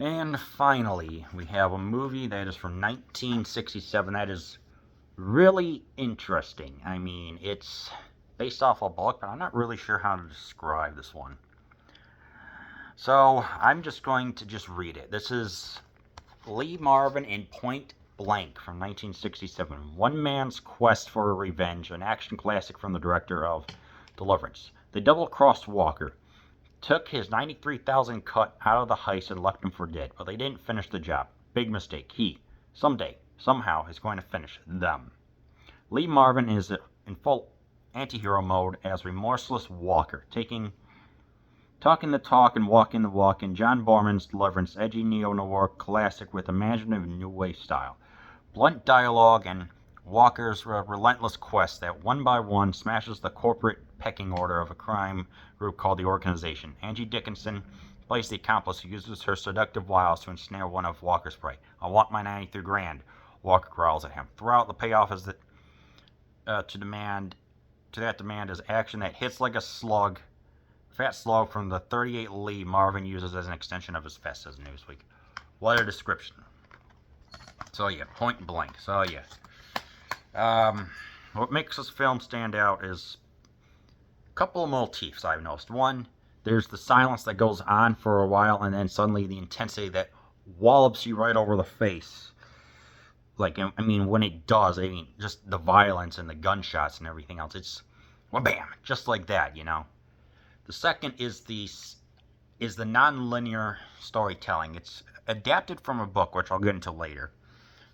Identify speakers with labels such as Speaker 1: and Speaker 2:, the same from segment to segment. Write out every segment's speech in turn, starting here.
Speaker 1: And finally, we have a movie that is from 1967 that is really interesting. I mean, it's based off a book, but I'm not really sure how to describe this one. So I'm just going to just read it. This is Lee Marvin in Point Blank from 1967. One man's quest for revenge, an action classic from the director of Deliverance. They double-crossed Walker, took his 93,000 cut out of the heist and left him for dead, but they didn't finish the job. Big mistake. He, someday, somehow, is going to finish them. Lee Marvin is in full anti-hero mode as remorseless Walker, talking the talk and walking the walk in John Borman's Deliverance, edgy neo-noir classic with imaginative new wave style. Blunt dialogue and Walker's relentless quest that one by one smashes the corporate pecking order of a crime group called the Organization. Angie Dickinson plays the accomplice who uses her seductive wiles to ensnare one of Walker's prey. I want my 93 grand, Walker growls at him. Throughout, the payoff is that to that demand is action that hits like a fat slug from the 38 Lee Marvin uses as an extension of his fist, says Newsweek. What a description. So yeah, Point Blank. So yeah. What makes this film stand out is a couple of motifs I've noticed. One, there's the silence that goes on for a while, and then suddenly the intensity that wallops you right over the face. Like, I mean, when it does, I mean, just the violence and the gunshots and everything else. It's, well, bam, just like that, you know. The second is the non-linear storytelling. It's adapted from a book, which I'll get into later.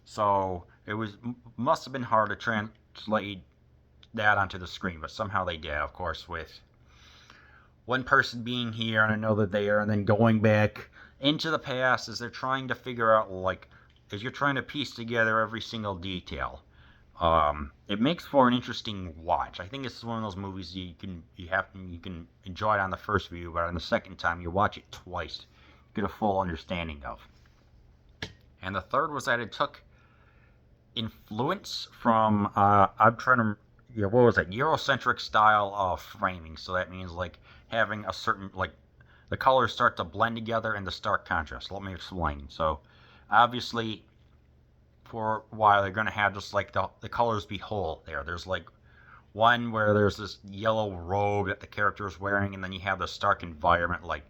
Speaker 1: So it must have been hard to translate that onto the screen, but somehow they did. Of course, with one person being here and another there, and then going back into the past as they're trying to figure out, like, as you're trying to piece together every single detail. It makes for an interesting watch. I think this is one of those movies you can enjoy it on the first view, but on the second time you watch it twice, you get a full understanding of. And the third was that it took influence from I'm trying to what was that, Eurocentric style of framing. So that means like having a certain, like, the colors start to blend together in the stark contrast. Let me explain. So obviously, for a while they're going to have just like the colors be whole there. There's like one where there's this yellow robe that the character is wearing, and then you have the stark environment. Like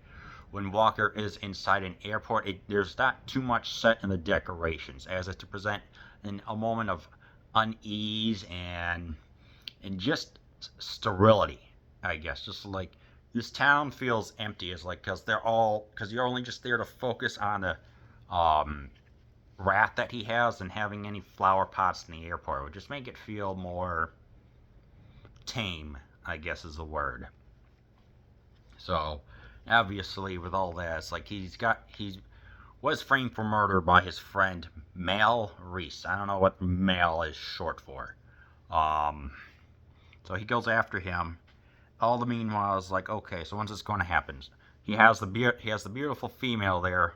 Speaker 1: when Walker is inside an airport, there's not too much set in the decorations as if to present a moment of unease and just sterility, I guess. Just like this town feels empty, is like because you're only just there to focus on the wrath that he has, and having any flower pots in the airport would just make it feel more tame, I guess is the word. So obviously with all that, it's like he was framed for murder by his friend Mal Reese. I don't know what Mal is short for. So he goes after him. All the meanwhile is like, okay, so when's this going to happen? He has the beautiful female there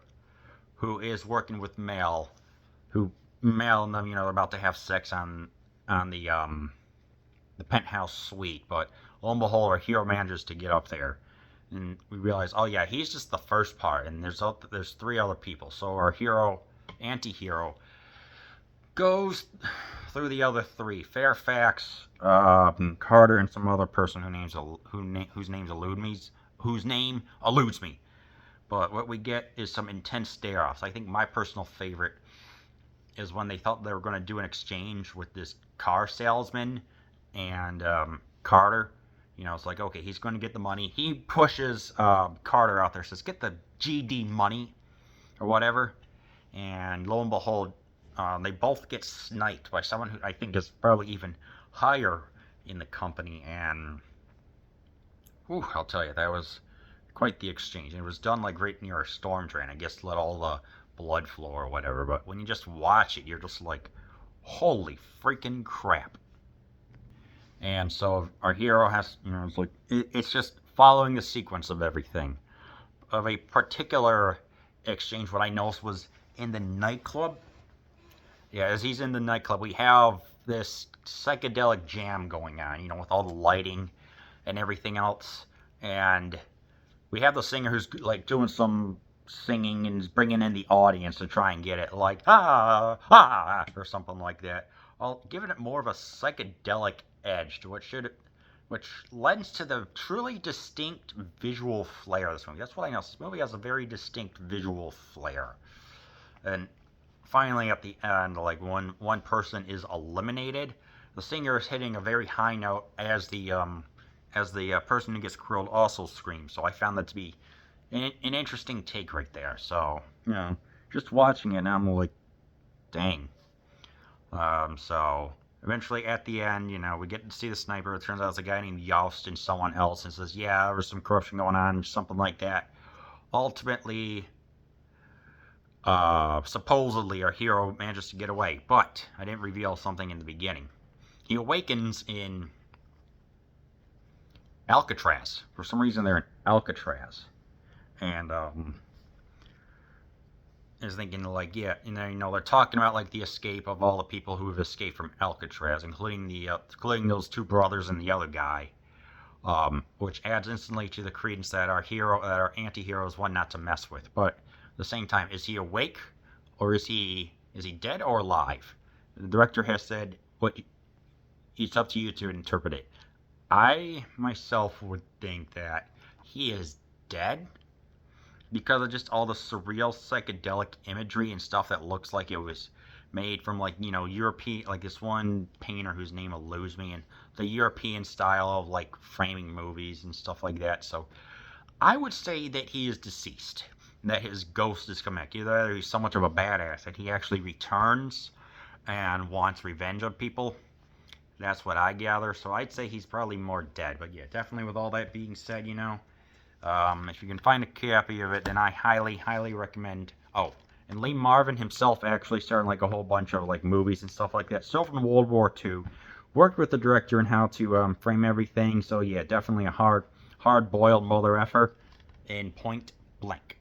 Speaker 1: who is working with Mal, and them, they're about to have sex on the penthouse suite, but lo and behold, our hero manages to get up there, and we realize, oh yeah, he's just the first part, and there's three other people. So our anti-hero, goes through the other three: Fairfax, Carter, and some other person whose name eludes me. But what we get is some intense stare-offs. I think my personal favorite is when they thought they were going to do an exchange with this car salesman and Carter. It's like, okay, he's going to get the money. He pushes Carter out there, says, get the GD money or whatever. And lo and behold, they both get sniped by someone who I think is probably even higher in the company. And I'll tell you, that was quite the exchange. And it was done like right near a storm drain, I guess, to let all the blood flow or whatever. But when you just watch it, you're just like, holy freaking crap. And so our hero has, it's like, it's just following the sequence of everything. Of a particular exchange, what I noticed was in the nightclub. Yeah, as he's in the nightclub, we have this psychedelic jam going on, with all the lighting and everything else. And we have the singer who's like doing some singing and bringing in the audience to try and get it like or something like that, while giving it more of a psychedelic edge to which lends to the truly distinct visual flair of this movie. That's what I know. This movie has a very distinct visual flair. And finally, at the end, like one person is eliminated, the singer is hitting a very high note as the person who gets killed also screams. So I found that to be an interesting take right there. So just watching it, I'm like, dang. So eventually at the end, we get to see the sniper. It turns out it's a guy named Yost and someone else, and says, yeah, there was some corruption going on, something like that. Ultimately, supposedly our hero manages to get away, but I didn't reveal something in the beginning. He awakens in Alcatraz. For some reason, they're in Alcatraz, and is thinking like, yeah, they're talking about like the escape of all the people who have escaped from Alcatraz, including those two brothers and the other guy, which adds instantly to the credence that our anti-hero is one not to mess with. But at the same time, is he awake, or is he dead or alive? The director has said, it's up to you to interpret it. I myself would think that he is dead, because of just all the surreal psychedelic imagery and stuff that looks like it was made from like European, like this one painter whose name eludes me, and the European style of like framing movies and stuff like that. So I would say that he is deceased, that his ghost is coming back. Either he's so much of a badass that he actually returns and wants revenge on people. That's what I gather. So I'd say he's probably more dead. But yeah, definitely with all that being said, if you can find a copy of it, then I highly, highly recommend. Oh, and Lee Marvin himself actually started like a whole bunch of like movies and stuff like that. Still from World War II, worked with the director in how to frame everything. So yeah, definitely a hard-boiled mother effer in Point Blank.